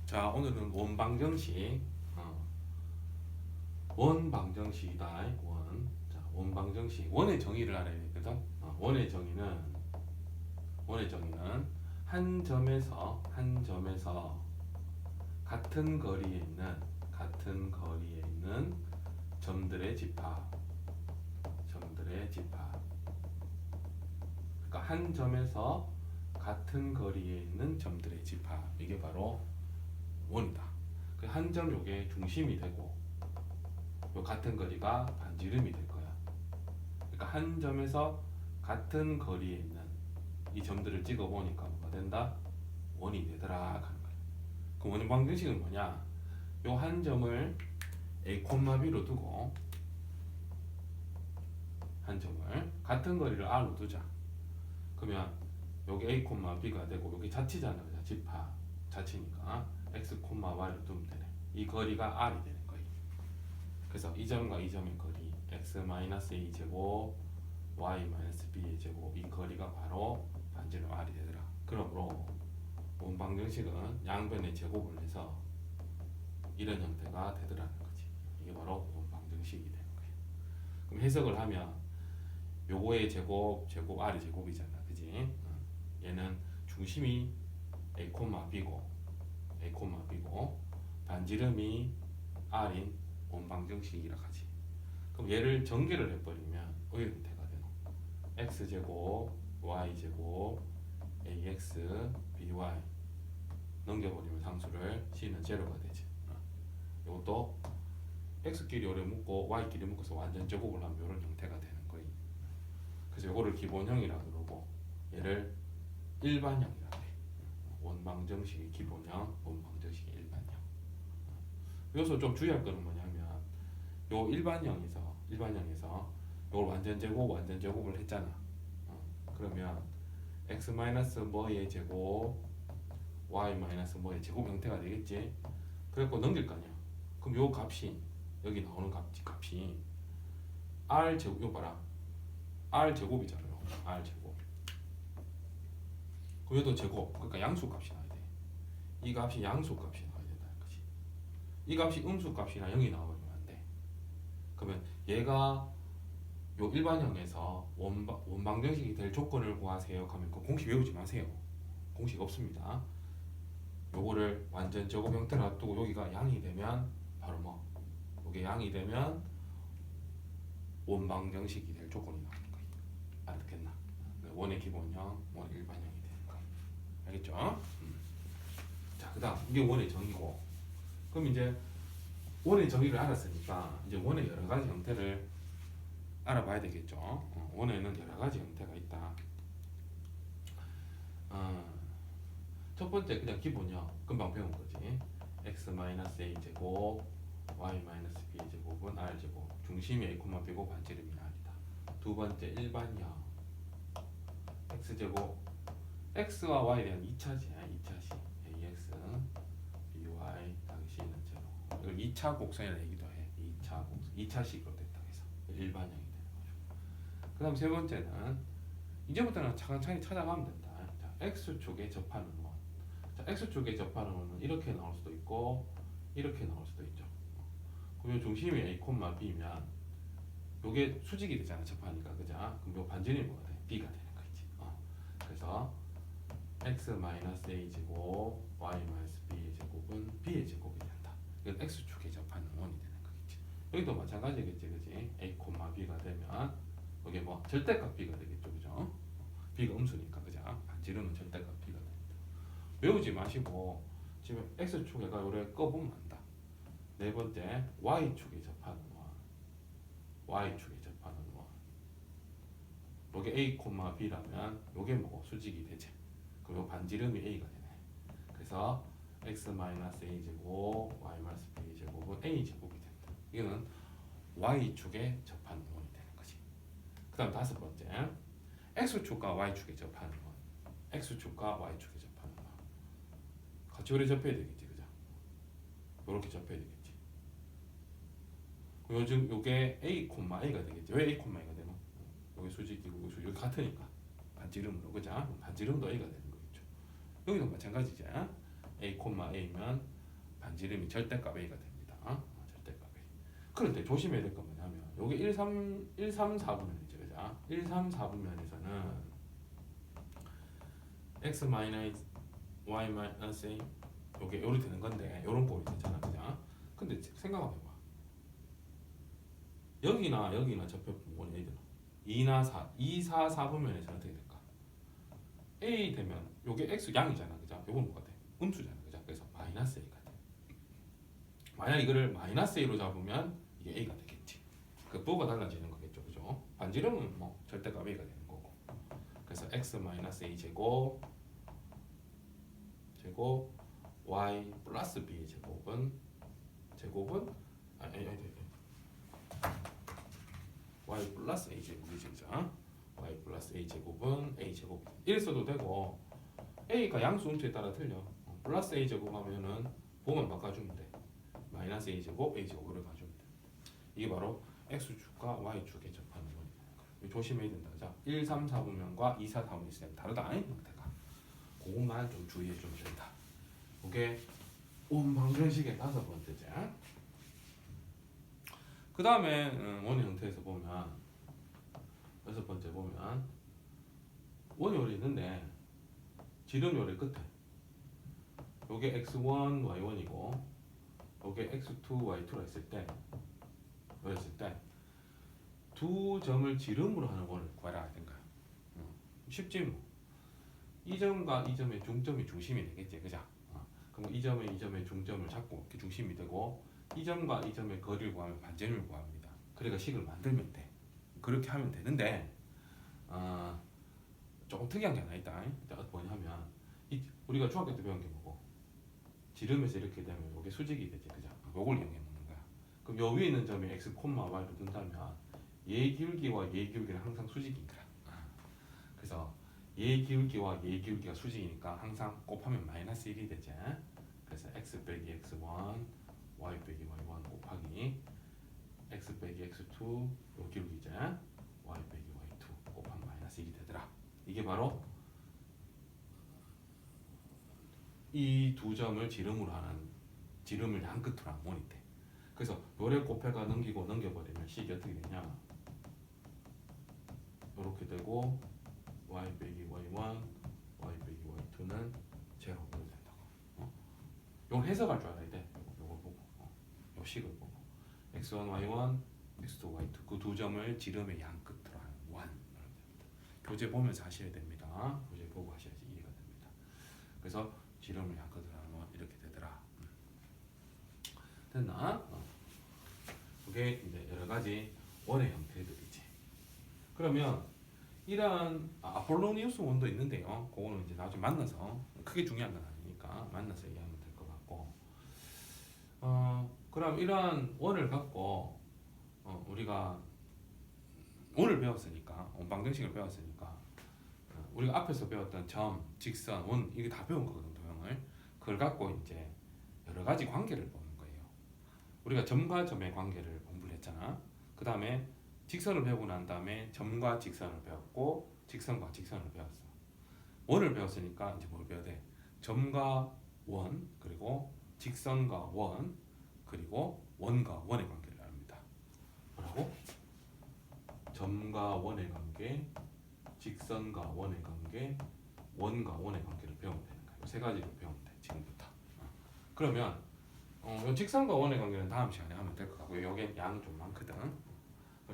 자, 오늘은 원방정식, 원방정식이다. 원. 자, 원방정식. 원의 정의를 알아야 되거든. 원의 정의는 한 점에서 같은 거리에 있는 점들의 집합. 그러니까 한 점에서 같은 거리에 있는 점들의 집합. 이게 바로 원이다. 그 한 점 요게 중심이 되고 요 같은 거리가 반지름이 될 거야. 그러니까 한 점에서 같은 거리에 있는 이 점들을 찍어 보니까 뭐가 된다? 원이 되더라 하는 거야. 그 원의 방정식은 뭐냐? 요 한 점을 A, B로 두고 한 점을 같은 거리를 R로 두자. 그러면 여기 A, B가 되고 여기 자치잖아. 그죠? 집합 자치니까 X, Y로 두면 되네. 이 거리가 R이 되는 거예요. 그래서 이 점과 이 점의 거리 X-A 제곱 Y-B의 제곱, 이 거리가 바로 반지름 R이 되더라. 그러므로 원방정식은 양변의 제곱을 해서 이런 형태가 되더라는 거지. 이게 바로 원방정식이 되는 거예요. 그럼 해석을 하면 요거의 제곱 R이 제곱이잖아. 그지? 얘는 중심이 A, B고 반지름이 R인 원방정식이라 하지. 그럼 얘를 전개를 해버리면 이 형태가 되노. X제곱 Y제곱 AX BY 넘겨버리면 상수를 C는 제로가 되지. 이것도 X끼리 오래 묶고 Y끼리 묶어서 완전 제곱을 하면 이런 형태가 되는 거예요. 그래서 이거를 기본형이라 그러고 얘를 일반형이라 해. 원방정식의 기본형, 원방정식의 일반형. 여기서 좀 주의할 거는 뭐냐면 요 일반형에서 요걸 완전 제곱을 했잖아. 그러면 x 뭐의 제곱 y 뭐의 제곱 형태가 되겠지. 그래갖고 넘길 거 아니야. 그럼 요 값이 여기 나오는 값이 r 제곱, 이거 봐라. r 제곱이잖아요. r 제곱. 그 얘도 제곱. 그러니까 양수값이 나와야 돼. 이 값이 양수값이 나와야 된다는 거지. 이 값이 음수값이나 0이 나와버리면 안 돼. 그러면 얘가 요 일반형에서 원방정식이 될 조건을 구하세요 하면 그 공식 외우지 마세요. 공식 없습니다. 요거를 완전 제곱 형태로 놔두고 여기가 양이 되면 바로 뭐 요게 양이 되면 원방정식이 될 조건이 나오는 거예요. 알겠나? 원의 기본형, 원의 일반형이 되는 거예요. 알겠죠? 자, 그다음 이게 원의 정의고. 그럼 이제 원의 정의를 알았으니까 이제 원의 여러 가지 형태를 알아봐야 되겠죠. 원에는 여러 가지 형태가 있다. 첫 번째 그냥 기본형 금방 배운 거지. x-a 제곱 y-b 제곱은 r 제곱. 중심이 a, b고 반지름이 r이다. 두 번째 일반형 x 제곱 x와 y에 대한 2차식 ax by 당시는 제로. 이걸 2차 곡선이라 얘기도 해. 2차식으로 됐다 해서 일반형이 되는 거죠. 그다음 세 번째는 이제부터는 차근차근 찾아가면 된다. 자, x축에 접하는 원. 자, x축에 접하는 원은 이렇게 나올 수도 있고 이렇게 나올 수도 있죠. 그럼 중심이 a, b면 요게 수직이 되잖아. 접하니까. 그죠? 그럼 요 반지름이 뭐가 돼? b가 되는 거지. 그래서 x-a 제곱 y-b의 제곱은 b의 제곱이 된다. 이건 x축에 접하는 원이 되는 거겠지. 여기도 마찬가지겠지. 그지? a, b가 되면 이게 뭐 절대값 b가 되겠죠. 그죠? b가 음수니까. 그죠? 반지름은 절대값 b가 됩니다. 외우지 마시고 지금 x축에가 요래 꺼보면 안다. 네 번째 y축에 접하는 원. y축에 접하는 원. 요게 a, b라면 요게 뭐고 수직이 되지. 그럼 요 반지름이 a가 되네. 그래서 x-a 제곱 y-b 제곱은 a 제곱이 된다. 이거는 y축에 접하는 원이 되는 거지. 그 다음 다섯 번째 x축과 y축에 접하는 원. x축과 y축에 접하는 원. 같이 오래 접해야 되겠지. 그죠? 요렇게 접해야 되겠지. 요즘 요게 a,a가 되겠지. 왜 a,a가 되노? 요게 수직이고 여기 같으니까 반지름으로. 그죠? 반지름도 a가 되는 거겠죠. 여기도 마찬가지지. a,a면 반지름이 절대값 A가 됩니다. 절대값 A. 그런데 조심해야 될 건 뭐냐면 요게 1, 3, 4분면이죠. 그죠? 1, 3, 4분면에서는 x y a 요게 요리 되는 건데 요런 꼴이 되잖아. 그죠? 근데 생각 한번 해봐. 여기나 접해보면 원이 A잖아. 2나 4, 2, 4, 4분면에서는 어떻게 될까? A 되면 요게 x 양이잖아. 그죠? 요건 뭐가 돼? 음수잖아. 그죠? 그래서 마이너스 A가 돼. 만약 이거를 마이너스 A로 잡으면 이게 A가 되겠지. 그 부호가 달라지는 거겠죠. 그죠? 반지름은 뭐 절대값 A가 되는 거고. 그래서 x 마이너스 A 제곱 y 플러스 b의 제곱은 y 플러스 a 제곱이죠. 그죠? y 플러스 a 제곱은 a 제곱 이래 써도 되고 a가 양수 음수에 따라 틀려. 플러스 a 제곱 하면은 부호만 바꿔주면 돼. 마이너스 a 제곱으로 가주면 돼. 이게 바로 x축과 y축에 접하는 원이에요. 조심해야 된다. 자, 1, 3, 4분면과 2, 4, 4분면이 있으면 다르다. 형태가. 그것만 좀 주의해 주면 된다. 이게 원방정식의 5번째죠. 그 다음에 원의 형태에서 보면 6번째 보면 원이 요리 있는데 지름 요리 끝에 요게 x1, y1이고 요게 x2, y2라 했을 때 두 점을 지름으로 하는 원을 구하라 하든가. 쉽지 뭐. 이 점과 이 점의 중점이 중심이 되겠지. 그죠? 그럼 이 점의 중점을 잡고 이렇게 중심이 되고 이 점과 이 점의 거리를 구하면 반지름을 구합니다. 그러니까 식을 만들면 돼. 그렇게 하면 되는데 조금 특이한 게 하나 있다. 뭐냐면 우리가 중학교 때 배운 게 뭐고 지름에서 이렇게 되면 이게 수직이 되지. 그죠? 요걸 이용해 먹는 거야. 그럼 요 위에 있는 점이 x, y로 둔다면 얘 기울기와 얘 기울기는 항상 수직인 거야. 그래서 얘 기울기와 얘 기울기가 수직이니까 항상 곱하면 마이너스 1이 되지. 그래서 x 빼기 x1, y 빼기 y1 곱하기 x 빼기 x2 요 기울기죠. y 빼기 y2 곱하면 마이너스 1이 되더라. 이게 바로 이 두 점을 지름으로 하는 지름을 양 끝으로 하는 원이 돼. 그래서 요래 곱해가 넘겨버리면 식이 어떻게 되냐? 이렇게 되고 y 빼기 y1, y 빼기 y2는 제로가 된다고. 이건 해석할 줄 알아야 돼. 요걸 보고, 요 식을 보고 x1, y1, x2, y2 그 두 점을 지름의 양 끝으로 하는 원. 교재 보면서 하셔야 됩니다. 교재 보고 하셔야지 이해가 됩니다. 그래서 지름을 양 끝으로 하는 원 이렇게 되더라. 됐나? 이게 이제 여러 가지 원의 형태들이지. 그러면 이러한 아폴로니우스 원도 있는데요. 그거는 이제 나중에 만나서 크게 중요한 건 아니니까 만나서 얘기하면 될 것 같고. 그럼 이러한 원을 갖고 우리가 원을 배웠으니까 원방정식을 배웠으니까 우리가 앞에서 배웠던 점, 직선, 원 이게 다 배운 거거든 도형을. 그걸 갖고 이제 여러 가지 관계를 보는 거예요. 우리가 점과 점의 관계를 공부를 했잖아. 그 다음에 직선을 배우고 난 다음에 점과 직선을 배웠고 직선과 직선을 배웠어. 원을 배웠으니까 이제 뭘 배워야 돼? 점과 원 그리고 직선과 원 그리고 원과 원의 관계를 나눕니다. 뭐라고? 점과 원의 관계, 직선과 원의 관계, 원과 원의 관계를 배우면 되는 거야. 세 가지를 배우면 돼 지금부터. 그러면 이 직선과 원의 관계는 다음 시간에 하면 될 것 같고 여기 양이 좀 많거든.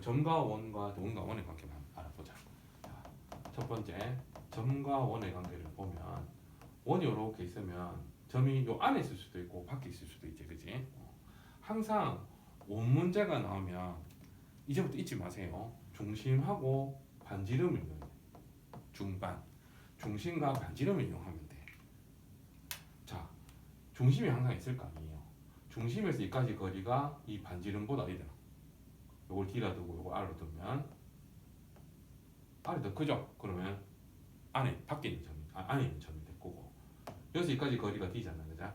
점과 원과 원의 관계만 알아보자. 자, 첫 번째 점과 원의 관계를 보면 원이 이렇게 있으면 점이 요 안에 있을 수도 있고 밖에 있을 수도 있지, 그지? 항상 원 문제가 나오면 이제부터 잊지 마세요. 중심하고 반지름을 이용해. 중반, 중심과 반지름을 이용하면 돼. 자, 중심이 항상 있을 거 아니에요. 중심에서 이까지 거리가 이 반지름보다 어디다? 요걸 D라 두고 요걸 R로 두면 R이 더 크죠? 그러면 밖에 있는 점이 안에 있는 점이 될 거고 여기서 여기까지 거리가 D잖아, 그죠?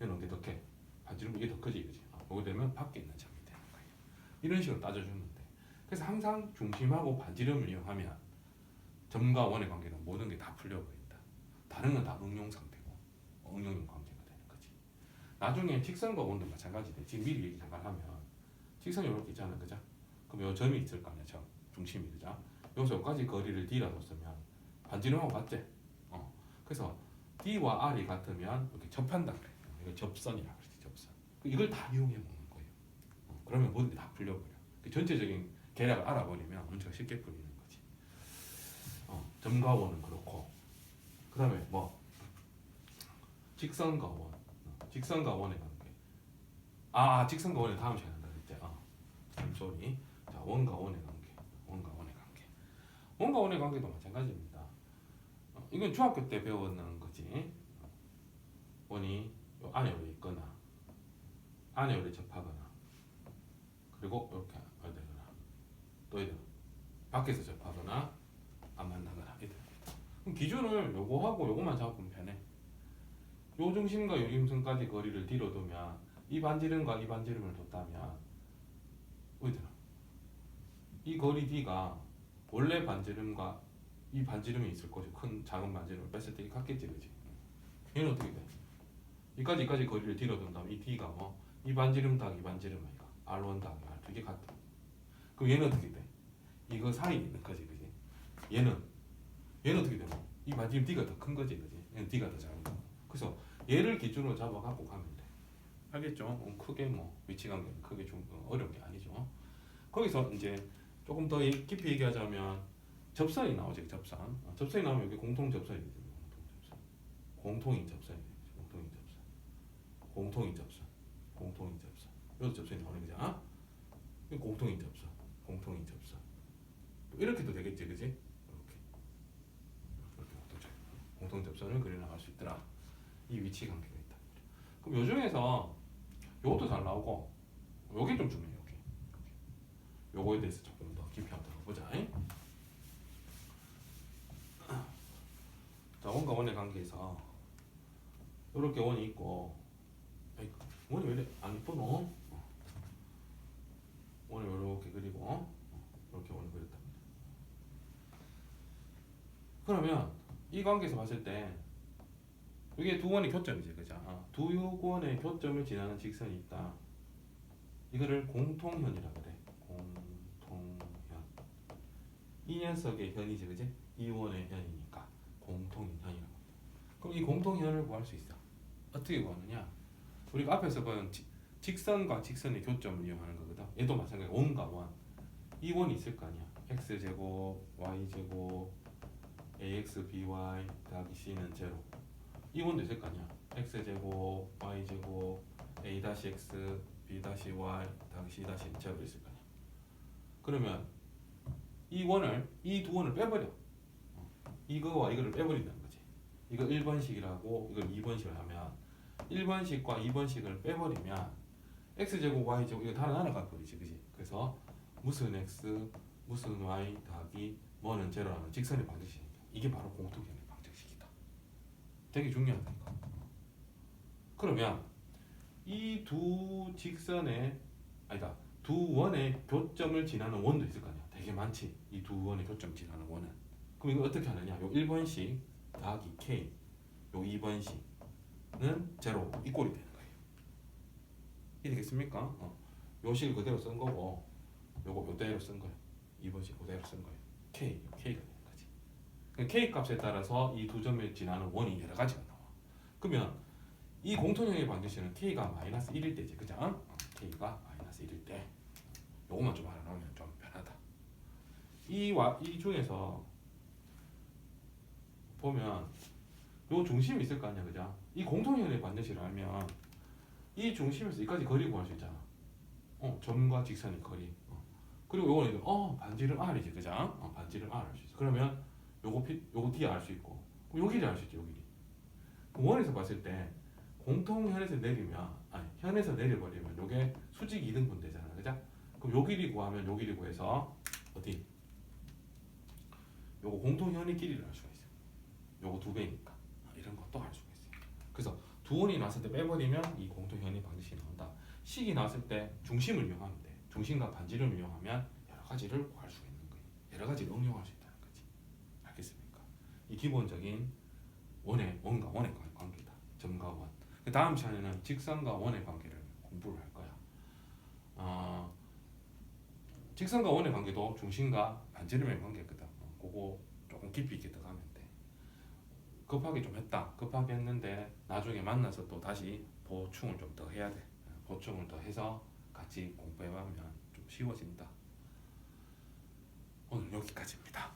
얘는 어디 더 커? 반지름 이게 더 크지, 그지? 요거 되면 밖에 있는 점이 되는 거예요. 이런 식으로 따져주면 돼. 그래서 항상 중심하고 반지름을 이용하면 점과 원의 관계는 모든 게 다 풀려버린다. 다른 건 다 응용 상태고 응용용 관계가 되는 거지. 나중에 직선과 원도 마찬가지돼. 지금 미리 얘기 잠깐 하면 직선이 이렇게 있잖아, 그죠? 그럼 요 점이 있을 거 아니야, 점 중심이, 그죠? 여기서 여기까지 거리를 d라 뒀으면 반지름하고 같대. 그래서 d와 r이 같으면 이렇게 접한다 그래. 이걸 접선이라 그러지, 접선. 이걸 다 이용해 먹는 거예요. 그러면 모든 게 다 풀려버려. 그 전체적인 계략을 알아버리면 문제가 쉽게 풀리는 거지. 점과 원은 그렇고, 그다음에 뭐 직선과 원, 직선과 원의 관계. 직선과 원의 다음 시간에 한다 그랬지. 소리. 자, 원과 원의 관계, 원과 원의 관계. 원과 원의 관계도 마찬가지입니다. 이건 중학교 때 배웠는 거지. 원이 요 안에 오래 있거나, 안에 오래 접하거나, 그리고 이렇게 되거나, 또 이들 밖에서 접하거나 안 만나거나 이들. 그럼 기준을 요거하고 요거만 잡으면 편해. 요 중심과 요 중심까지 거리를 뒤로 두면 이 반지름과 이 반지름을 뒀다면 어디나 이 거리 d가 원래 반지름과 이 반지름이 있을 거죠. 큰 작은 반지름을 뺐을 때 같겠지, 그지? 얘는 어떻게 돼? 이까지 거리를 뒤로 둔다면 이 d가 뭐 이 반지름 더하기 이 반지름 아이가 r1 더하기 r2 이게 같다. 그럼 얘는 어떻게 돼? 이거 사이에 있는 거지, 그지? 얘는 어떻게 되노? 이 반지름 d가 더 큰 거지, 그지? 얘는 d가 더 작은 거. 그래서 얘를 기준으로 잡아 갖고 가면 돼. 알겠죠? 크게 뭐 위치 관계는 크게 좀 어려운 게 아니죠. 거기서 이제 조금 더 깊이 얘기하자면 접선이 나오죠. 접선. 접선이 나오면 여기 공통 접선이 되죠. 공통인 접선이 되죠. 공통인 접선. 여기서 접선이 나오는 거죠. 공통인 접선. 이렇게도 되겠지, 그지? 이렇게 공통 접선을 그려 나갈 수 있더라. 이 위치 관계가 있다. 그럼 요 중에서 요것도 잘 나오고 요게 좀 중요해. 요거에 대해서 조금 더 깊이 한번 보자. 자, 원과 원의 관계에서 이렇게 원이 있고, 원이 왜 이래 안 이쁘노? 원을 이렇게 그리고 이렇게 원을 그렸답니다. 그러면 이 관계에서 봤을 때 이게 두 원의 교점이지, 그죠? 두 원의 교점을 지나는 직선이 있다. 이거를 공통현이라 그래. 공통현. 이 녀석의 현이지, 그지? 이 원의 현이니까 공통현이라고 합니다. 그럼 이 공통현을 구할 수 있어. 어떻게 구하느냐? 우리가 앞에서 본 직선과 직선의 교점을 이용하는 거거든. 얘도 마찬가지야. 원과 원. 이 원이 있을 거 아니야. x제곱, y제곱, ax, by 더하기 c는 제로. 이 원도 있을 거 아니야. x제곱, y제곱, a-x, b-y 더하기 c-는 제로 있을 거 아니야. 그러면 이 두 원을 빼버려. 이거와 이거를 빼버린다는 거지. 이거 1번식이라고 이걸 2번식을 하면 1번식과 2번식을 빼버리면 x제곱, y제곱 이거 다 날아가 버리지, 그지? 그래서 무슨 x, 무슨 y 더하기 뭐는 제로라는 직선의 방정식이니까 이게 바로 공통현의 방정식이다. 되게 중요하다, 이거. 그러면 이 두 직선의 두 원의 교점을 지나는 원도 있을 거 아니야. 되게 많지. 이 두 원의 교점 지나는 원은. 그럼 이거 어떻게 하느냐? 요 1번식 더하기 k, 요 2번식은 제로 이 꼴이 되는 거예요. 이해되겠습니까? 요 식을 그대로 쓴 거고, 요거 요대로 쓴 거예요. 2번식 그대로 쓴 거예요. k가 되는 거지. k 값에 따라서 이 두 점을 지나는 원이 여러 가지가 나와. 그러면 이 공통형의 방정식은 k가 마이너스 1일 때지, 그죠? k가 마이너스 1일 때. 요것만 좀 알아놓으면 좀 편하다. 이 중에서 보면 요 중심이 있을 거 아니야, 그죠? 이 공통형의 방정식을 알면 이 중심에서 여기까지 거리 구할 수 있잖아. 점과 직선의 거리. 그리고 요거는 반지름 r이지, 그죠? 반지름 r 알 수 있어. 그러면 요거 d 알 수 있고, 요 길이 알 수 있지, 요 길이. 원에서 봤을 때 공통현에서 현에서 내려버리면 요게 수직 이등분 되잖아, 그죠? 그럼 요 길이 구하면 요 길이 구해서 어디? 요거 공통현의 길이를 알 수가 있어. 요거 2배니까 이런 것도 알 수가 있어. 그래서 두 원이 나왔을 때 빼버리면 이 공통현의 방정식이 나온다. 식이 나왔을 때 중심을 이용하면 돼. 중심과 반지름을 이용하면 여러 가지를 구할 수가 있는 거예요. 여러 가지를 응용할 수 있다는 거지. 알겠습니까? 이 기본적인 원과 원의 관계다. 점과 원. 그 다음 시간에는 직선과 원의 관계를 공부를 할 거야. 직선과 원의 관계도 중심과 반지름의 관계거든. 그거 조금 깊이 있게 들어가면 돼. 급하게 좀 했다. 급하게 했는데 나중에 만나서 또 다시 보충을 좀 더 해야 돼. 보충을 더 해서 같이 공부해보면 좀 쉬워진다. 오늘 여기까지입니다.